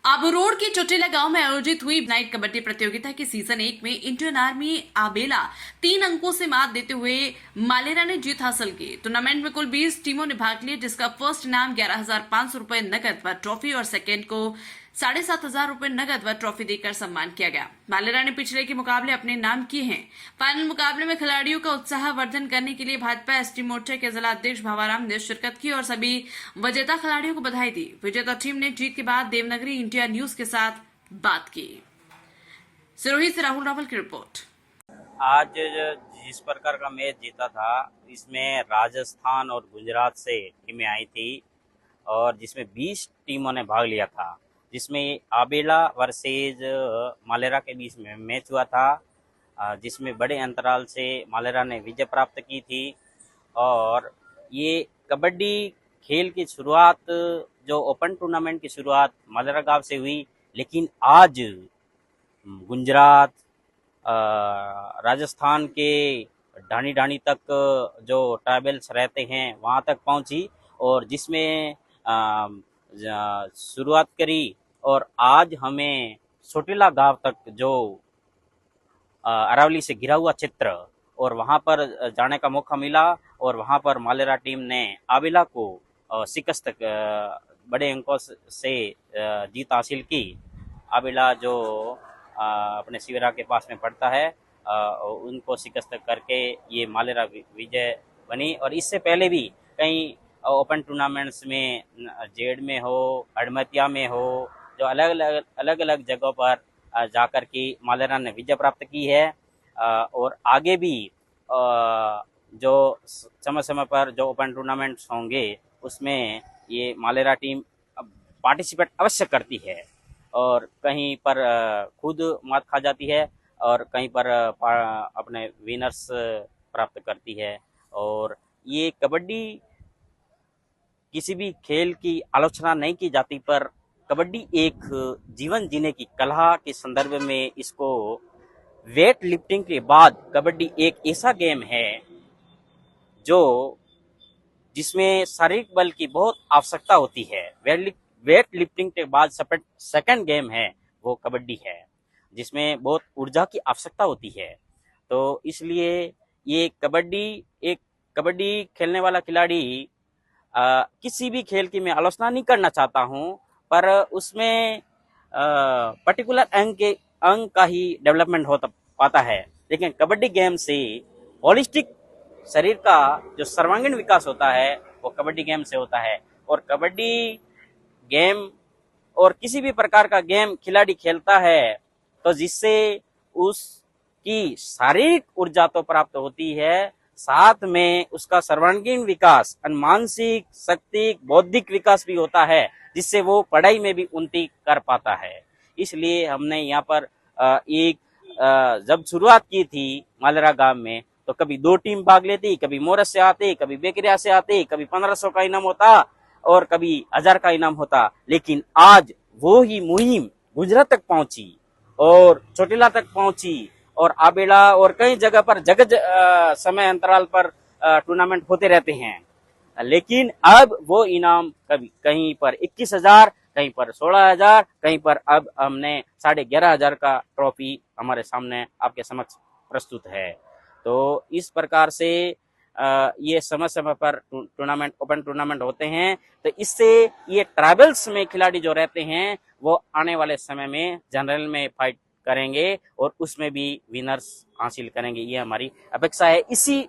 Abu road के चोटिला गांव में आयोजित हुई नाइट कबड्डी प्रतियोगिता के सीजन 1 में इंडियन आर्मी आबेला 3 अंकों से मात देते हुए मालेरा ने जीत हासिल की। टूर्नामेंट में कुल 20 टीमों ने भाग लिया, जिसका फर्स्ट इनाम 11,500 रुपए नकद व ट्रॉफी और सेकेंड को 7,500 रुपए नकद व ट्रॉफी देकर सम्मान किया गया। मालेरा ने पिछले के मुकाबले अपने नाम किए हैं। फाइनल मुकाबले में खिलाड़ियों का उत्साह वर्धन करने के लिए भाजपा एसटी मोर्चा के जिला अध्यक्ष भावाराम ने शिरकत की और सभी विजेता खिलाड़ियों को बधाई दी। विजेता टीम ने जीत के बाद देवनागरी इंडिया न्यूज के साथ बात की। सिरोही से राहुल रावल की रिपोर्ट। आज जिस प्रकार का मैच जीता था, इसमें राजस्थान और गुजरात से टीमें आई थी और जिसमें 20 टीमों ने भाग लिया था, जिसमें आबेला वर्सेज मालेरा के बीच में मैच हुआ था, जिसमें बड़े अंतराल से मालेरा ने विजय प्राप्त की थी। और ये कबड्डी खेल की शुरुआत, जो ओपन टूर्नामेंट की शुरुआत मालेरा गांव से हुई, लेकिन आज गुजरात, राजस्थान के ढाणी ढाणी तक जो ट्राइबल्स रहते हैं वहाँ तक पहुँची और जिसमें शुरुआत करी। और आज हमें चोटिला गांव तक, जो अरावली से घिरा हुआ क्षेत्र, और वहाँ पर जाने का मौका मिला और वहाँ पर मालेरा टीम ने आबेला को शिकस्त बड़े अंकों से जीत हासिल की। आबेला जो अपने शिविरा के पास में पड़ता है, उनको शिकस्त करके ये मालेरा विजय बनी। और इससे पहले भी कई ओपन टूर्नामेंट्स में, जेड में हो, अड़मतिया में हो, जो अलग अलग जगहों पर जाकर के मालेरा ने विजय प्राप्त की है। और आगे भी जो समय समय पर जो ओपन टूर्नामेंट्स होंगे उसमें ये मालेरा टीम पार्टिसिपेट अवश्य करती है और कहीं पर खुद मात खा जाती है और कहीं पर अपने विनर्स प्राप्त करती है। और ये कबड्डी किसी भी खेल की आलोचना नहीं की जाती, पर कबड्डी एक जीवन जीने की कला के संदर्भ में इसको वेट लिफ्टिंग के बाद कबड्डी एक ऐसा गेम है जो जिसमें शारीरिक बल की बहुत आवश्यकता होती है। वेट लिफ्टिंग के बाद सेकंड गेम है वो कबड्डी है, जिसमें बहुत ऊर्जा की आवश्यकता होती है। तो इसलिए ये कबड्डी खेलने वाला खिलाड़ी, किसी भी खेल की मैं आलोचना नहीं करना चाहता हूं, पर उसमें पर्टिकुलर अंग का ही डेवलपमेंट हो पाता है। लेकिन कबड्डी गेम से होलिस्टिक शरीर का जो सर्वांगीण विकास होता है वो कबड्डी गेम से होता है। और कबड्डी गेम और किसी भी प्रकार का गेम खिलाड़ी खेलता है तो जिससे उसकी शारीरिक ऊर्जा तो प्राप्त होती है, साथ में उसका सर्वांगीण विकास, मानसिक, शक्ति, बौद्धिक विकास भी होता है, जिससे वो पढ़ाई में भी उन्नति कर पाता है। इसलिए हमने यहाँ पर जब शुरुआत की थी मालेरा गांव में, तो कभी 2 टीम भाग लेती, कभी मोरस से आते, कभी बेकरिया से आते, कभी 1500 का इनाम होता और कभी 1000 का इनाम होता। लेकिन आज वो ही मुहिम गुजरात तक पहुंची और चोटिला तक पहुंची और आबेला और कई जगह पर समय अंतराल पर टूर्नामेंट होते रहते हैं। लेकिन अब वो इनाम कभी कहीं पर 21,000, कहीं पर 16,000, कहीं पर अब हमने 11,500 का ट्रॉफी हमारे सामने आपके समक्ष प्रस्तुत है। तो इस प्रकार से ये समय समय पर टूर्नामेंट, ओपन टूर्नामेंट होते हैं। तो इससे ये ट्राइबल्स में खिलाड़ी जो रहते हैं वो आने वाले समय में जनरल में फाइट करेंगे और उसमें भी विनर्स हासिल करेंगे, ये हमारी अपेक्षा है। इसी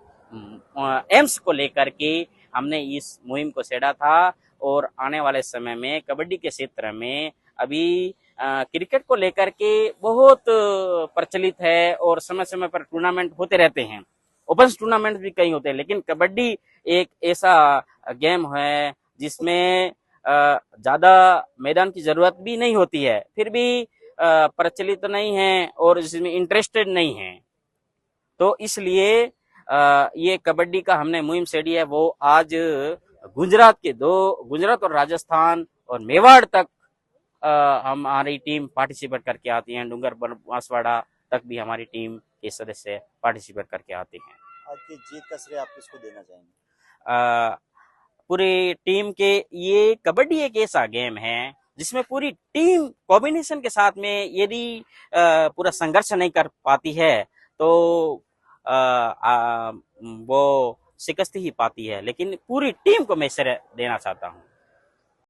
एम्स को लेकर के हमने इस मुहिम को छेड़ा था और आने वाले समय में कबड्डी के क्षेत्र में अभी क्रिकेट को लेकर के बहुत प्रचलित है और समय समय पर टूर्नामेंट होते रहते हैं, ओपन टूर्नामेंट भी कई होते हैं। लेकिन कबड्डी एक ऐसा गेम है जिसमें ज्यादा मैदान की जरूरत भी नहीं होती है, फिर भी प्रचलित नहीं है और जिसमें इंटरेस्टेड नहीं है। तो इसलिए ये कबड्डी का हमने मुहिम छेड़ी है। वो आज गुजरात और राजस्थान और मेवाड़ तक हमारी टीम पार्टिसिपेट करके आती है। डूंगरपुर, बांसवाड़ा तक भी हमारी टीम के सदस्य पार्टिसिपेट करके आते हैं। आज की जीत का श्रेय आप किसको देना चाहेंगे? पूरी टीम के, ये कबड्डी एक ऐसा गेम है जिसमें पूरी टीम कॉम्बिनेशन के साथ में यदि पूरा संघर्ष नहीं कर पाती है तो वो शिकस्त ही पाती है। लेकिन पूरी टीम को मैं श्रेय देना चाहता हूँ।